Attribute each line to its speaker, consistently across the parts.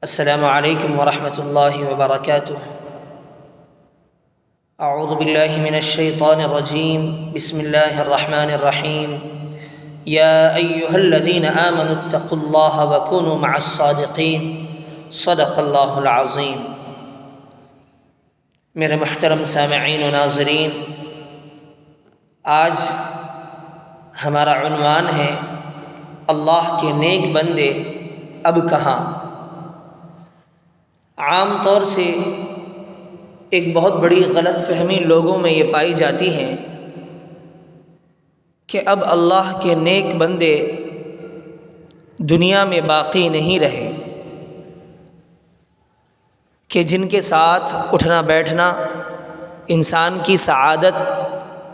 Speaker 1: السلام علیکم ورحمۃ اللہ وبرکاتہ۔ اعوذ باللہ من الشیطان الرجیم، بسم اللہ الرحمن الرحیم۔ یا ایہا الذین آمنوا اتقوا اللہ وکونوا مع الصادقین، صدق اللہ العظیم۔ میرے محترم سامعین و ناظرین، آج ہمارا عنوان ہے اللہ کے نیک بندے اب کہاں۔ عام طور سے ایک بہت بڑی غلط فہمی لوگوں میں یہ پائی جاتی ہے کہ اب اللہ کے نیک بندے دنیا میں باقی نہیں رہے، کہ جن کے ساتھ اٹھنا بیٹھنا انسان کی سعادت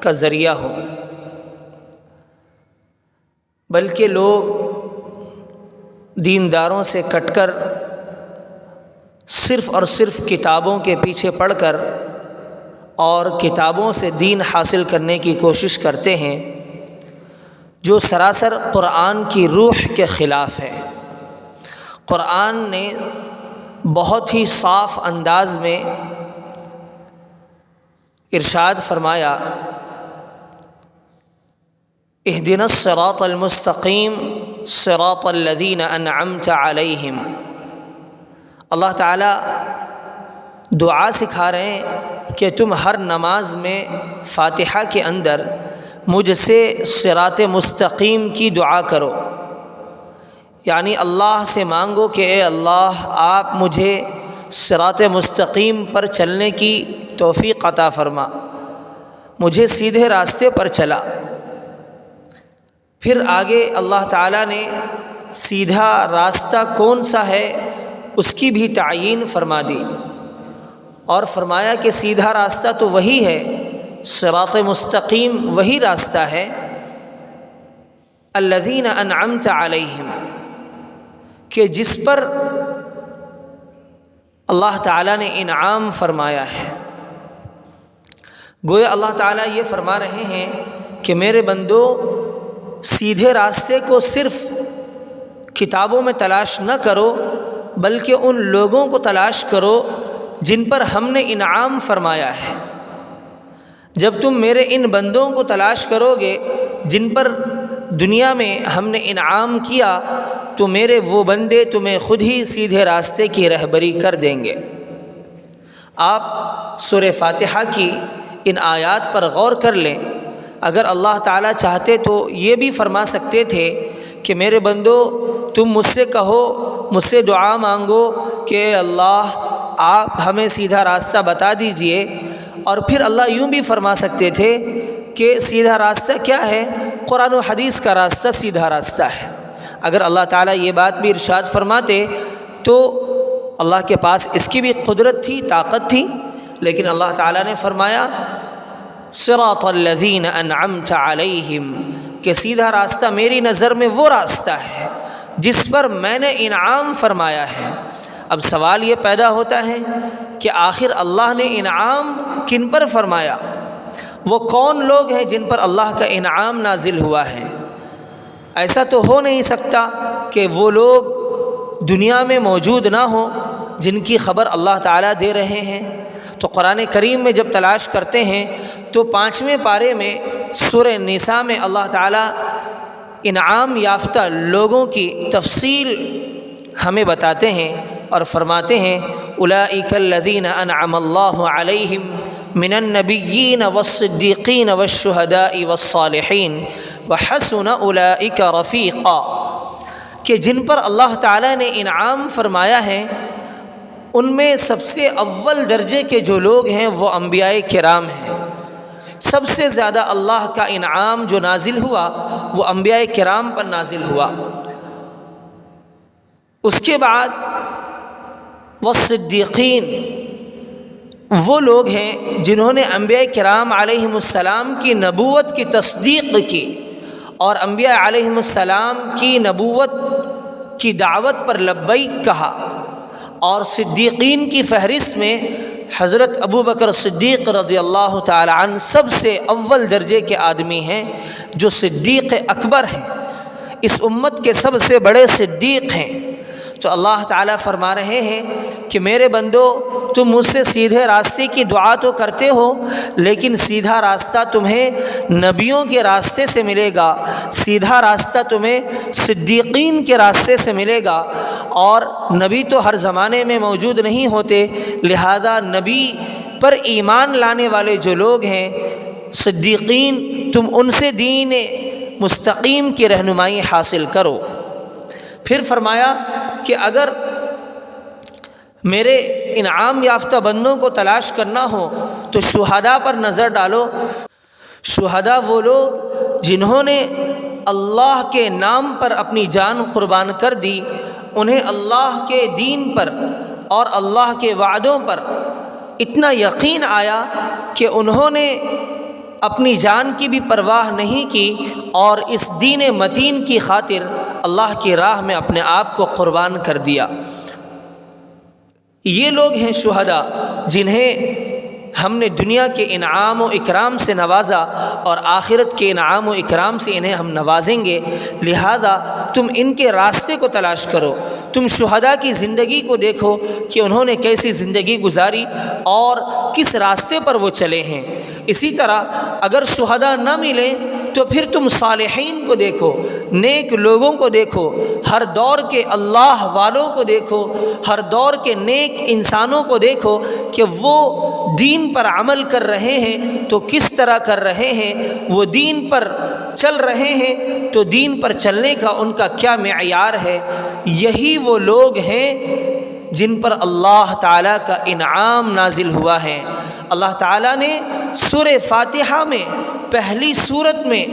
Speaker 1: کا ذریعہ ہو، بلکہ لوگ دینداروں سے کٹ کر صرف اور صرف کتابوں کے پیچھے پڑھ کر اور کتابوں سے دین حاصل کرنے کی کوشش کرتے ہیں، جو سراسر قرآن کی روح کے خلاف ہے۔ قرآن نے بہت ہی صاف انداز میں ارشاد فرمایا، اہدنا الصراط المستقیم صراط الذین انعمت علیہم۔ اللہ تعالیٰ دعا سکھا رہے ہیں کہ تم ہر نماز میں فاتحہ کے اندر مجھ سے صراط مستقیم کی دعا کرو، یعنی اللہ سے مانگو کہ اے اللہ آپ مجھے صراط مستقیم پر چلنے کی توفیق عطا فرما، مجھے سیدھے راستے پر چلا۔ پھر آگے اللہ تعالیٰ نے سیدھا راستہ کون سا ہے اس کی بھی تعیین فرما دی، اور فرمایا کہ سیدھا راستہ تو وہی ہے، صراط مستقیم وہی راستہ ہے، الذین انعمت علیہم، کہ جس پر اللہ تعالیٰ نے انعام فرمایا ہے۔ گویا اللہ تعالیٰ یہ فرما رہے ہیں کہ میرے بندو، سیدھے راستے کو صرف کتابوں میں تلاش نہ کرو، بلکہ ان لوگوں کو تلاش کرو جن پر ہم نے انعام فرمایا ہے۔ جب تم میرے ان بندوں کو تلاش کرو گے جن پر دنیا میں ہم نے انعام کیا، تو میرے وہ بندے تمہیں خود ہی سیدھے راستے کی رہبری کر دیں گے۔ آپ سورہ فاتحہ کی ان آیات پر غور کر لیں۔ اگر اللہ تعالیٰ چاہتے تو یہ بھی فرما سکتے تھے کہ میرے بندو، تم مجھ سے کہو، مجھ سے دعا مانگو کہ اے اللہ آپ ہمیں سیدھا راستہ بتا دیجئے، اور پھر اللہ یوں بھی فرما سکتے تھے کہ سیدھا راستہ کیا ہے؟ قرآن و حدیث کا راستہ سیدھا راستہ ہے۔ اگر اللہ تعالیٰ یہ بات بھی ارشاد فرماتے تو اللہ کے پاس اس کی بھی قدرت تھی، طاقت تھی، لیکن اللہ تعالیٰ نے فرمایا صراط الذین انعمت علیہم، کہ سیدھا راستہ میری نظر میں وہ راستہ ہے جس پر میں نے انعام فرمایا ہے۔ اب سوال یہ پیدا ہوتا ہے کہ آخر اللہ نے انعام کن پر فرمایا؟ وہ کون لوگ ہیں جن پر اللہ کا انعام نازل ہوا ہے؟ ایسا تو ہو نہیں سکتا کہ وہ لوگ دنیا میں موجود نہ ہوں جن کی خبر اللہ تعالیٰ دے رہے ہیں۔ تو قرآن کریم میں جب تلاش کرتے ہیں تو 5ویں پارے میں سورہ نساء میں اللہ تعالیٰ انعام یافتہ لوگوں کی تفصیل ہمیں بتاتے ہیں اور فرماتے ہیں، اولئک الذین انعم اللہ علیہم من النبیین والصدیقین والشہداء والصالحین وحسن اولئک رفیقا، کہ جن پر اللہ تعالیٰ نے انعام فرمایا ہے ان میں سب سے اول درجے کے جو لوگ ہیں وہ انبیاء کرام ہیں۔ سب سے زیادہ اللہ کا انعام جو نازل ہوا وہ انبیاء کرام پر نازل ہوا۔ اس کے بعد والصدیقین، وہ لوگ ہیں جنہوں نے انبیاء کرام علیہم السلام کی نبوت کی تصدیق کی اور انبیاء علیہم السلام کی نبوت کی دعوت پر لبیک کہا۔ اور صدیقین کی فہرست میں حضرت ابو بکر صدیق رضی اللہ تعالی عنہ سب سے اول درجے کے آدمی ہیں، جو صدیق اکبر ہیں، اس امت کے سب سے بڑے صدیق ہیں۔ تو اللہ تعالیٰ فرما رہے ہیں کہ میرے بندو تم مجھ سے سیدھے راستے کی دعا تو کرتے ہو، لیکن سیدھا راستہ تمہیں نبیوں کے راستے سے ملے گا، سیدھا راستہ تمہیں صدیقین کے راستے سے ملے گا، اور نبی تو ہر زمانے میں موجود نہیں ہوتے، لہذا نبی پر ایمان لانے والے جو لوگ ہیں صدیقین، تم ان سے دین مستقیم کی رہنمائی حاصل کرو۔ پھر فرمایا کہ اگر میرے انعام یافتہ بندوں کو تلاش کرنا ہو تو شہداء پر نظر ڈالو۔ شہداء وہ لوگ جنہوں نے اللہ کے نام پر اپنی جان قربان کر دی، انہیں اللہ کے دین پر اور اللہ کے وعدوں پر اتنا یقین آیا کہ انہوں نے اپنی جان کی بھی پرواہ نہیں کی اور اس دین متین کی خاطر اللہ کی راہ میں اپنے آپ کو قربان کر دیا۔ یہ لوگ ہیں شہداء جنہیں ہم نے دنیا کے انعام و اکرام سے نوازا اور آخرت کے انعام و اکرام سے انہیں ہم نوازیں گے، لہذا تم ان کے راستے کو تلاش کرو۔ تم شہداء کی زندگی کو دیکھو کہ انہوں نے کیسی زندگی گزاری اور کس راستے پر وہ چلے ہیں۔ اسی طرح اگر شہداء نہ ملیں تو پھر تم صالحین کو دیکھو، نیک لوگوں کو دیکھو، ہر دور کے اللہ والوں کو دیکھو، ہر دور کے نیک انسانوں کو دیکھو کہ وہ دین پر عمل کر رہے ہیں تو کس طرح کر رہے ہیں، وہ دین پر چل رہے ہیں تو دین پر چلنے کا ان کا کیا معیار ہے۔ یہی وہ لوگ ہیں جن پر اللہ تعالیٰ کا انعام نازل ہوا ہے۔ اللہ تعالیٰ نے سورہ فاتحہ میں پہلی سورت میں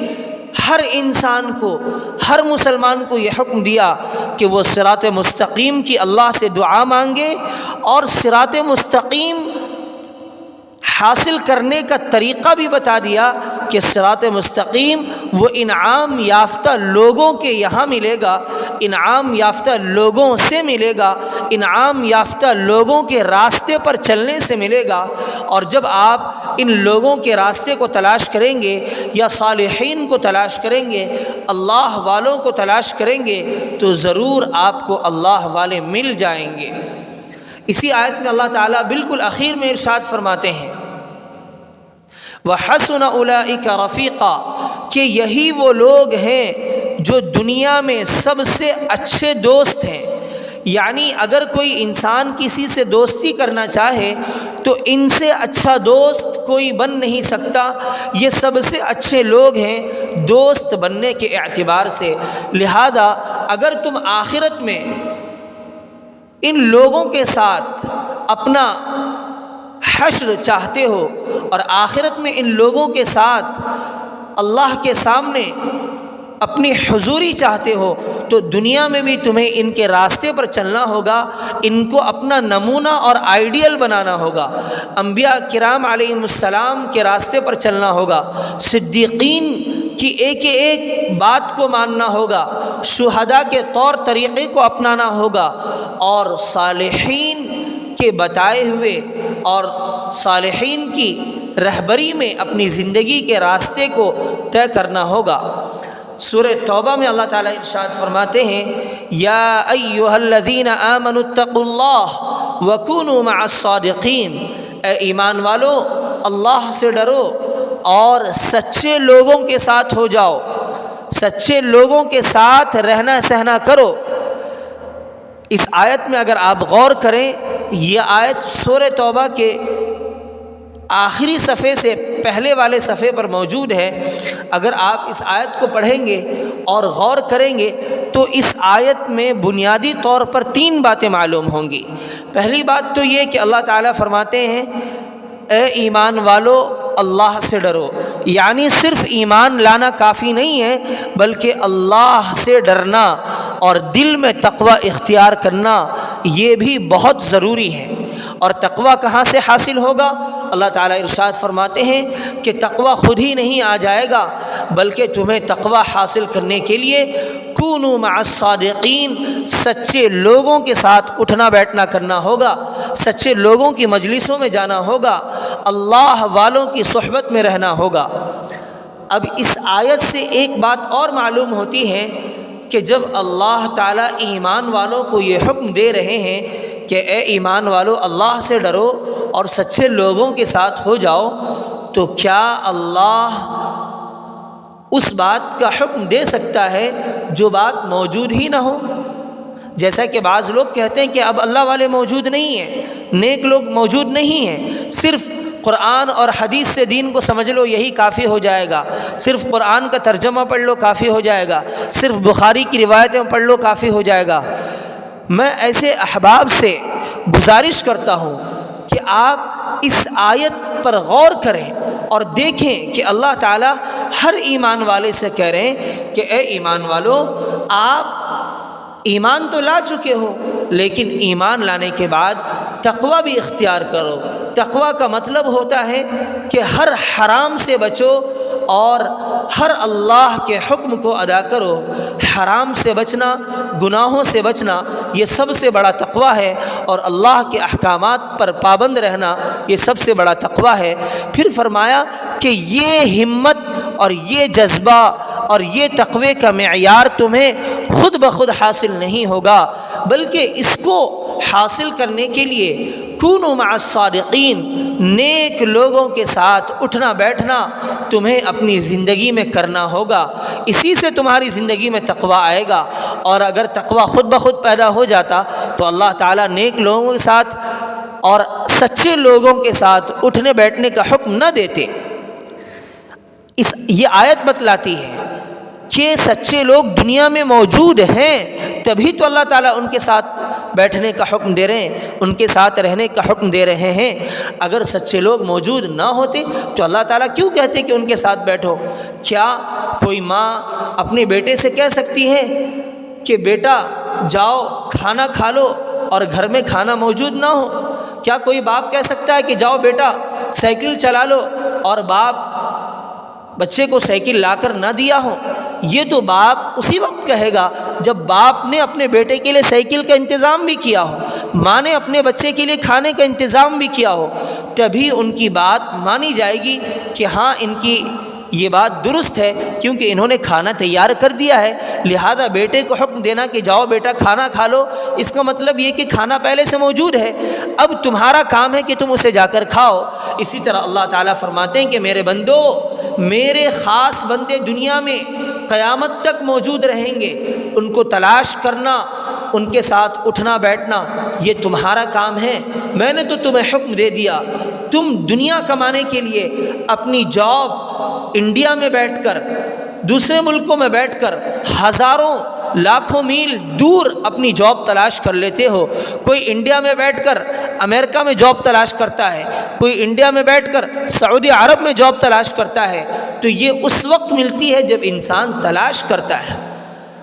Speaker 1: ہر انسان کو، ہر مسلمان کو یہ حکم دیا کہ وہ صراط مستقیم کی اللہ سے دعا مانگے اور صراط مستقیم حاصل کرنے کا طریقہ بھی بتا دیا کہ صراط مستقیم وہ انعام یافتہ لوگوں کے یہاں ملے گا، انعام یافتہ لوگوں سے ملے گا، انعام یافتہ لوگوں کے راستے پر چلنے سے ملے گا۔ اور جب آپ ان لوگوں کے راستے کو تلاش کریں گے یا صالحین کو تلاش کریں گے، اللہ والوں کو تلاش کریں گے تو ضرور آپ کو اللہ والے مل جائیں گے۔ اسی آیت میں اللہ تعالیٰ بالکل اخیر میں ارشاد فرماتے ہیں وَحَسُنَ أُولَئِكَ رَفِيقًا، کہ یہی وہ لوگ ہیں جو دنیا میں سب سے اچھے دوست ہیں۔ یعنی اگر کوئی انسان کسی سے دوستی کرنا چاہے تو ان سے اچھا دوست کوئی بن نہیں سکتا، یہ سب سے اچھے لوگ ہیں دوست بننے کے اعتبار سے۔ لہذا اگر تم آخرت میں ان لوگوں کے ساتھ اپنا حشر چاہتے ہو اور آخرت میں ان لوگوں کے ساتھ اللہ کے سامنے اپنی حضوری چاہتے ہو تو دنیا میں بھی تمہیں ان کے راستے پر چلنا ہوگا، ان کو اپنا نمونہ اور آئیڈیل بنانا ہوگا، انبیاء کرام علیہ السلام کے راستے پر چلنا ہوگا، صدیقین کی ایک ایک بات کو ماننا ہوگا، شہداء کے طور طریقے کو اپنانا ہوگا، اور صالحین کے بتائے ہوئے اور صالحین کی رہبری میں اپنی زندگی کے راستے کو طے کرنا ہوگا۔ سورہ توبہ میں اللہ تعالیٰ ارشاد فرماتے ہیں یا ایھا الذین آمنوا اتقوا اللہ وکونوا مع الصادقین، اے ایمان والو اللہ سے ڈرو اور سچے لوگوں کے ساتھ ہو جاؤ، سچے لوگوں کے ساتھ رہنا سہنا کرو۔ اس آیت میں اگر آپ غور کریں، یہ آیت سورہ توبہ کے آخری صفحے سے پہلے والے صفحے پر موجود ہے۔ اگر آپ اس آیت کو پڑھیں گے اور غور کریں گے تو اس آیت میں بنیادی طور پر 3 باتیں معلوم ہوں گی۔ پہلی بات تو یہ کہ اللہ تعالیٰ فرماتے ہیں اے ایمان والو اللہ سے ڈرو، یعنی صرف ایمان لانا کافی نہیں ہے بلکہ اللہ سے ڈرنا اور دل میں تقوی اختیار کرنا یہ بھی بہت ضروری ہے۔ اور تقوی کہاں سے حاصل ہوگا؟ اللہ تعالیٰ ارشاد فرماتے ہیں کہ تقوی خود ہی نہیں آ جائے گا بلکہ تمہیں تقوی حاصل کرنے کے لیے کونوا مع الصادقین، سچے لوگوں کے ساتھ اٹھنا بیٹھنا کرنا ہوگا، سچے لوگوں کی مجلسوں میں جانا ہوگا، اللہ والوں کی صحبت میں رہنا ہوگا۔ اب اس آیت سے ایک بات اور معلوم ہوتی ہے کہ جب اللہ تعالیٰ ایمان والوں کو یہ حکم دے رہے ہیں کہ اے ایمان والو اللہ سے ڈرو اور سچے لوگوں کے ساتھ ہو جاؤ، تو کیا اللہ اس بات کا حکم دے سکتا ہے جو بات موجود ہی نہ ہو؟ جیسا کہ بعض لوگ کہتے ہیں کہ اب اللہ والے موجود نہیں ہیں، نیک لوگ موجود نہیں ہیں، صرف قرآن اور حدیث سے دین کو سمجھ لو یہی کافی ہو جائے گا، صرف قرآن کا ترجمہ پڑھ لو کافی ہو جائے گا، صرف بخاری کی روایتیں پڑھ لو کافی ہو جائے گا۔ میں ایسے احباب سے گزارش کرتا ہوں کہ آپ اس آیت پر غور کریں اور دیکھیں کہ اللہ تعالیٰ ہر ایمان والے سے کہہ رہے ہیں کہ اے ایمان والو، آپ ایمان تو لا چکے ہو، لیکن ایمان لانے کے بعد تقوی بھی اختیار کرو۔ تقوی کا مطلب ہوتا ہے کہ ہر حرام سے بچو اور ہر اللہ کے حکم کو ادا کرو۔ حرام سے بچنا، گناہوں سے بچنا، یہ سب سے بڑا تقوی ہے، اور اللہ کے احکامات پر پابند رہنا یہ سب سے بڑا تقوی ہے۔ پھر فرمایا کہ یہ ہمت اور یہ جذبہ اور یہ تقوی کا معیار تمہیں خود بخود حاصل نہیں ہوگا، بلکہ اس کو حاصل کرنے کے لیے کونوا مع الصادقین، نیک لوگوں کے ساتھ اٹھنا بیٹھنا تمہیں اپنی زندگی میں کرنا ہوگا۔ اسی سے تمہاری زندگی میں تقوی آئے گا، اور اگر تقوی خود بخود پیدا ہو جاتا تو اللہ تعالیٰ نیک لوگوں کے ساتھ اور سچے لوگوں کے ساتھ اٹھنے بیٹھنے کا حکم نہ دیتے۔ یہ آیت بتلاتی ہے کہ سچے لوگ دنیا میں موجود ہیں، تبھی تو اللہ تعالیٰ ان کے ساتھ بیٹھنے کا حکم دے رہے ہیں، ان کے ساتھ رہنے کا حکم دے رہے ہیں۔ اگر سچے لوگ موجود نہ ہوتے تو اللہ تعالیٰ کیوں کہتے کہ ان کے ساتھ بیٹھو؟ کیا کوئی ماں اپنے بیٹے سے کہہ سکتی ہے کہ بیٹا جاؤ کھانا کھا لو اور گھر میں کھانا موجود نہ ہو؟ کیا کوئی باپ کہہ سکتا ہے کہ جاؤ بیٹا سائیکل چلا لو اور باپ بچے کو سائیکل لا کر نہ دیا ہو؟ یہ تو باپ اسی وقت کہے گا جب باپ نے اپنے بیٹے کے لیے سائیکل کا انتظام بھی کیا ہو، ماں نے اپنے بچے کے لیے کھانے کا انتظام بھی کیا ہو، تبھی ان کی بات مانی جائے گی کہ ہاں ان کی یہ بات درست ہے، کیونکہ انہوں نے کھانا تیار کر دیا ہے۔ لہذا بیٹے کو حکم دینا کہ جاؤ بیٹا کھانا کھا لو، اس کا مطلب یہ کہ کھانا پہلے سے موجود ہے، اب تمہارا کام ہے کہ تم اسے جا کر کھاؤ۔ اسی طرح اللہ تعالیٰ فرماتے ہیں کہ میرے بندو، میرے خاص بندے دنیا میں قیامت تک موجود رہیں گے، ان کو تلاش کرنا، ان کے ساتھ اٹھنا بیٹھنا یہ تمہارا کام ہے۔ میں نے تو تمہیں حکم دے دیا، تم دنیا کمانے کے لیے اپنی جاب انڈیا میں بیٹھ کر، دوسرے ملکوں میں بیٹھ کر ہزاروں لاکھوں میل دور اپنی جاب تلاش کر لیتے ہو۔ کوئی انڈیا میں بیٹھ کر امریکہ میں جاب تلاش کرتا ہے، کوئی انڈیا میں بیٹھ کر سعودی عرب میں جاب تلاش کرتا ہے، تو یہ اس وقت ملتی ہے جب انسان تلاش کرتا ہے۔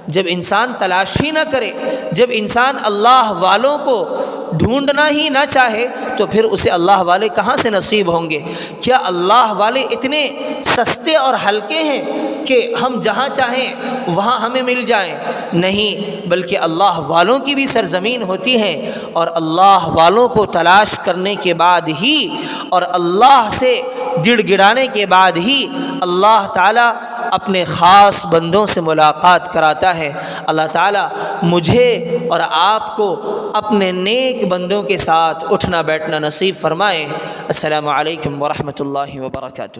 Speaker 1: جب انسان تلاش ہی نہ کرے، جب انسان اللہ والوں کو ڈھونڈنا ہی نہ چاہے، تو پھر اسے اللہ والے کہاں سے نصیب ہوں گے؟ کیا اللہ والے اتنے سستے اور ہلکے ہیں کہ ہم جہاں چاہیں وہاں ہمیں مل جائیں؟ نہیں، بلکہ اللہ والوں کی بھی سرزمین ہوتی ہے، اور اللہ والوں کو تلاش کرنے کے بعد ہی اور اللہ سے گڑ گڑانے کے بعد ہی اللہ تعالیٰ اپنے خاص بندوں سے ملاقات کراتا ہے۔ اللہ تعالیٰ مجھے اور آپ کو اپنے نیک بندوں کے ساتھ اٹھنا بیٹھنا نصیب فرمائے۔ السلام علیکم ورحمۃ اللہ وبرکاتہ۔